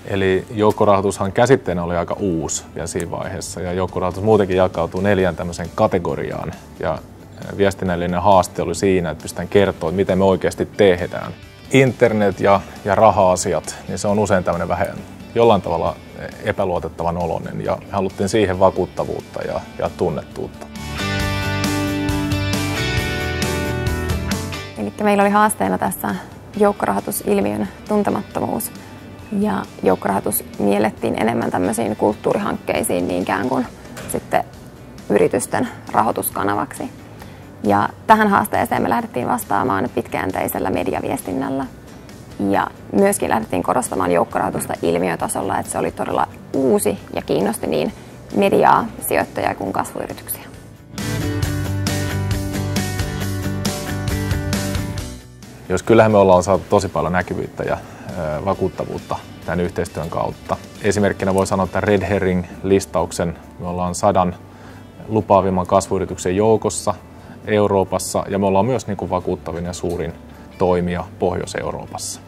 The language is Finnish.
Eli joukkorahoitushan käsitteenä oli aika uusi vielä siinä vaiheessa, ja joukkorahoitus muutenkin jakautuu 4 tämmöiseen kategoriaan. Ja viestinnällinen haaste oli siinä, että pystytään kertoa, miten me oikeasti tehdään. Internet ja raha-asiat, niin se on usein tämmöinen vähän jollain tavalla epäluotettavan oloinen, ja me haluttiin siihen vakuuttavuutta ja tunnettuutta. Eli meillä oli haasteena tässä joukkorahoitusilmiön tuntemattomuus. Ja joukkorahoitus miellettiin enemmän tämmöisiin kulttuurihankkeisiin niinkään kuin sitten yritysten rahoituskanavaksi. Ja tähän haasteeseen me lähdettiin vastaamaan pitkäjänteisellä mediaviestinnällä. Ja myöskin lähdettiin korostamaan joukkorahoitusta ilmiötasolla, että se oli todella uusi ja kiinnosti niin mediaa, sijoittajia kuin kasvuyrityksiä. Jos kyllähän me ollaan saatu tosi paljon näkyvyyttä ja vakuuttavuutta tämän yhteistyön kautta. Esimerkkinä voi sanoa, että Red Herring-listauksen me ollaan 100 lupaavimman kasvuyrityksen joukossa Euroopassa, ja me ollaan myös vakuuttavin ja suurin toimija Pohjois-Euroopassa.